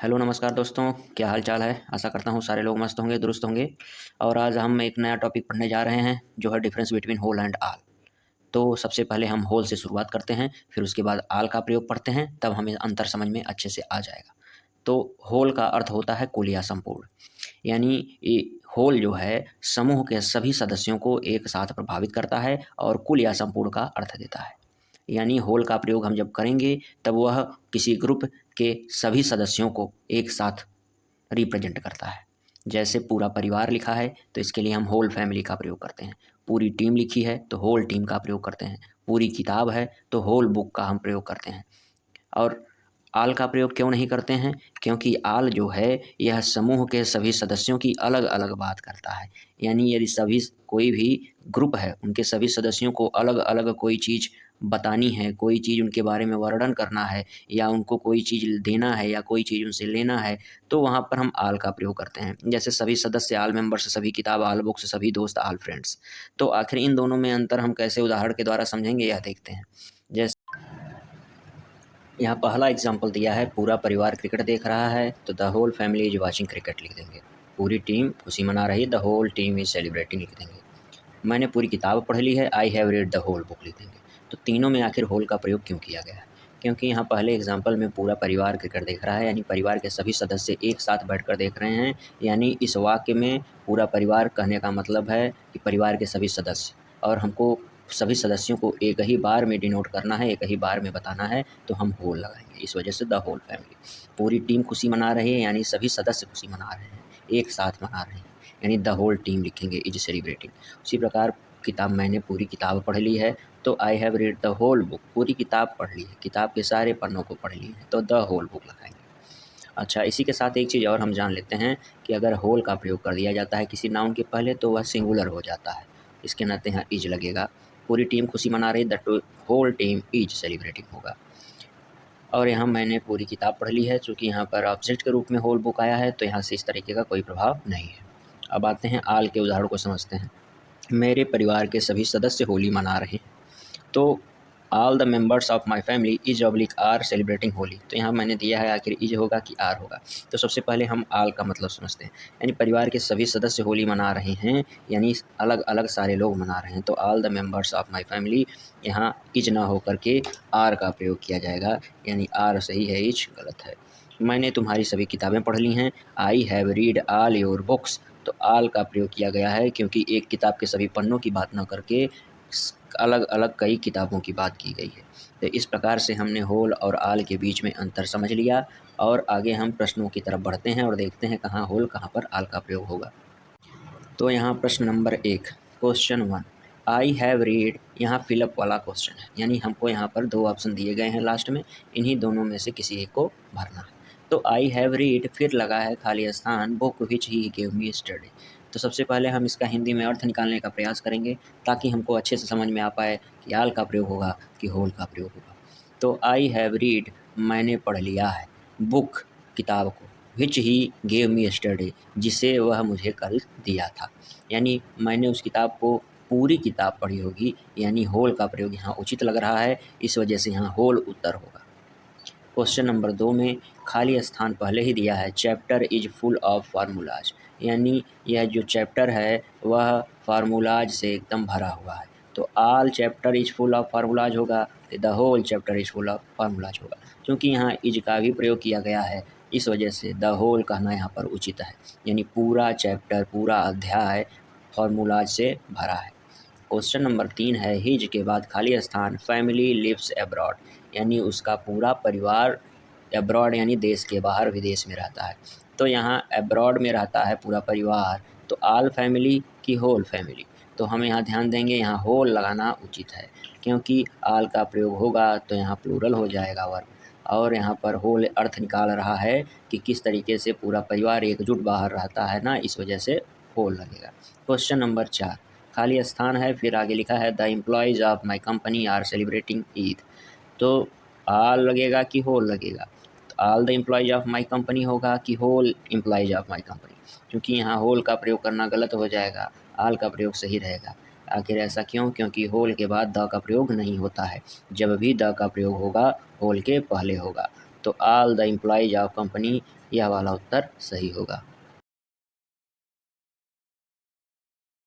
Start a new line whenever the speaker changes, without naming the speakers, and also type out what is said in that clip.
Hello नमस्कार दोस्तों, क्या हाल चाल है। आशा करता हूँ सारे लोग मस्त होंगे, दुरुस्त होंगे। और आज हम एक नया टॉपिक पढ़ने जा रहे हैं जो है डिफरेंस बिटवीन होल एंड आल। तो सबसे पहले हम होल से शुरुआत करते हैं, फिर उसके बाद आल का प्रयोग पढ़ते हैं, तब हमें अंतर समझ में अच्छे से आ जाएगा। तो होल का अर्थ होता है कुल या संपूर्ण, यानी ये होल जो है समूह के सभी सदस्यों को एक साथ प्रभावित करता है और कुल या संपूर्ण का अर्थ देता है। यानी होल का प्रयोग हम जब करेंगे तब वह किसी ग्रुप के सभी सदस्यों को एक साथ रिप्रेजेंट करता है। जैसे पूरा परिवार लिखा है तो इसके लिए हम होल फैमिली का प्रयोग करते हैं। पूरी टीम लिखी है तो होल टीम का प्रयोग करते हैं। पूरी किताब है तो होल बुक का हम प्रयोग करते हैं। और आल का प्रयोग क्यों नहीं करते हैं? क्योंकि आल जो है यह समूह के सभी सदस्यों की अलग अलग बात करता है। यानी यदि सभी कोई भी ग्रुप है उनके सभी सदस्यों को अलग अलग कोई चीज़ बतानी है, कोई चीज़ उनके बारे में वर्णन करना है, या उनको कोई चीज़ देना है या कोई चीज़ उनसे लेना है, तो वहाँ पर हम आल का प्रयोग करते हैं। जैसे सभी सदस्य आल मेंबर्स, सभी किताब आल बुक्स, सभी दोस्त आल फ्रेंड्स। तो आखिर इन दोनों में अंतर हम कैसे उदाहरण के द्वारा समझेंगे, यह देखते हैं। जैसे यहाँ पहला एग्जाम्पल दिया है, पूरा परिवार क्रिकेट देख रहा है तो the whole family is watching cricket लिख देंगे। पूरी टीम खुशी मना रही, the whole team is celebrating लिख देंगे। मैंने पूरी किताब पढ़ ली है, I have read the whole book लिख देंगे। तो तीनों में आखिर होल का प्रयोग क्यों किया गया है? क्योंकि यहाँ पहले एग्जाम्पल में पूरा परिवार क्रिकेट देख रहा है, यानी परिवार के सभी सदस्य एक साथ बैठकर देख रहे हैं। यानी इस वाक्य में पूरा परिवार कहने का मतलब है कि परिवार के सभी सदस्य, और हमको सभी सदस्यों को एक ही बार में डिनोट करना है, एक ही बार में बताना है, तो हम होल लगाएंगे। इस वजह से द होल फैमिली। पूरी टीम खुशी मना रही है, यानी सभी सदस्य खुशी मना रहे हैं, एक साथ मना रहे हैं, यानी द होल टीम लिखेंगे, इज सेलिब्रेटिंग। उसी प्रकार किताब, मैंने पूरी किताब पढ़ ली है तो I have read the whole book. पूरी किताब पढ़ ली है, किताब के सारे पन्नों को पढ़ ली है, तो द होल बुक लगाएंगे। अच्छा, इसी के साथ एक चीज़ और हम जान लेते हैं कि अगर होल का प्रयोग कर दिया जाता है किसी नाउन के पहले तो वह सिंगुलर हो जाता है। इसके नाते यहाँ इज लगेगा। पूरी टीम खुशी मना रही, the whole team is celebrating होगा। और यहाँ मैंने पूरी किताब पढ़ ली है, चूँकि यहाँ पर ऑब्जेक्ट के रूप में होल बुक आया है तो यहाँ से इस तरीके का कोई प्रभाव नहीं है। अब आते हैं आल के उदाहरण को समझते हैं। मेरे परिवार के सभी सदस्य होली मना रहे हैं, तो all the members of my family is oblique are celebrating Holi. तो यहाँ मैंने दिया है आखिर इज होगा कि आर होगा। तो सबसे पहले हम आल का मतलब समझते हैं, यानी परिवार के सभी सदस्य होली मना रहे हैं, यानी अलग अलग सारे लोग मना रहे हैं। तो all the members of my family, यहाँ इज ना होकर के आर का प्रयोग किया जाएगा, यानी आर सही है, इज गलत है। मैंने तुम्हारी सभी किताबें पढ़ ली हैं, आई have read all your books. तो आल का प्रयोग किया गया है क्योंकि एक किताब के सभी पन्नों की बात न करके अलग अलग कई किताबों की बात की गई है। तो इस प्रकार से हमने होल और आल के बीच में अंतर समझ लिया, और आगे हम प्रश्नों की तरफ बढ़ते हैं और देखते हैं कहाँ होल, कहाँ पर आल का प्रयोग होगा। तो यहाँ प्रश्न number 1, question 1, I have read. यहाँ फिलअप वाला क्वेश्चन है, यानी हमको यहाँ पर 2 ऑप्शन दिए गए हैं लास्ट में, इन्हीं दोनों में से किसी एक को भरना है। तो आई हैव रीड, फिर लगा है खाली स्थान, book which he give me study. तो सबसे पहले हम इसका हिंदी में अर्थ निकालने का प्रयास करेंगे ताकि हमको अच्छे से समझ में आ पाए कि आल का प्रयोग होगा कि होल का प्रयोग होगा। तो आई हैव रीड, मैंने पढ़ लिया है, बुक किताब को, विच ही गेव मी स्टडी, जिसे वह मुझे कल दिया था। यानी मैंने उस किताब को, पूरी किताब पढ़ी होगी, यानी होल का प्रयोग यहाँ उचित लग रहा है, इस वजह से यहाँ होल उत्तर होगा। क्वेश्चन नंबर 2 में खाली स्थान पहले ही दिया है, chapter is full of formulas, यानी यह जो चैप्टर है वह फार्मूलाज से एकदम भरा हुआ है। तो all chapter is full of formulas होगा, तो the whole chapter is full of formulas होगा। क्योंकि यहाँ इज का भी प्रयोग किया गया है, इस वजह से द होल कहना यहाँ पर उचित है, यानी पूरा चैप्टर, पूरा अध्याय फार्मूलाज से भरा है। क्वेश्चन नंबर 3 है, हिज के बाद खाली स्थान, फैमिली लिव्स अब्रॉड, यानी उसका पूरा परिवार अब्रॉड यानी देश के बाहर, विदेश में रहता है। तो यहाँ अब्रॉड में रहता है पूरा परिवार, तो आल फैमिली की होल फैमिली। तो हम यहाँ ध्यान देंगे, यहाँ होल लगाना उचित है, क्योंकि आल का प्रयोग होगा तो यहाँ प्लूरल हो जाएगा वर्ग, और यहाँ पर होल अर्थ निकाल रहा है कि किस तरीके से पूरा परिवार एकजुट बाहर रहता है ना, इस वजह से होल लगेगा। क्वेश्चन नंबर 4, खाली स्थान है, फिर आगे लिखा है the employees of my company are celebrating Eid. तो आल लगेगा कि होल लगेगा? तो all the employees of my company होगा कि whole employees of my company? क्योंकि यहाँ होल का प्रयोग करना गलत हो जाएगा, आल का प्रयोग सही रहेगा। आखिर ऐसा क्यों? क्योंकि होल के बाद द का प्रयोग नहीं होता है, जब भी द का प्रयोग होगा होल के पहले होगा। तो all the employees of company, यह वाला उत्तर सही होगा।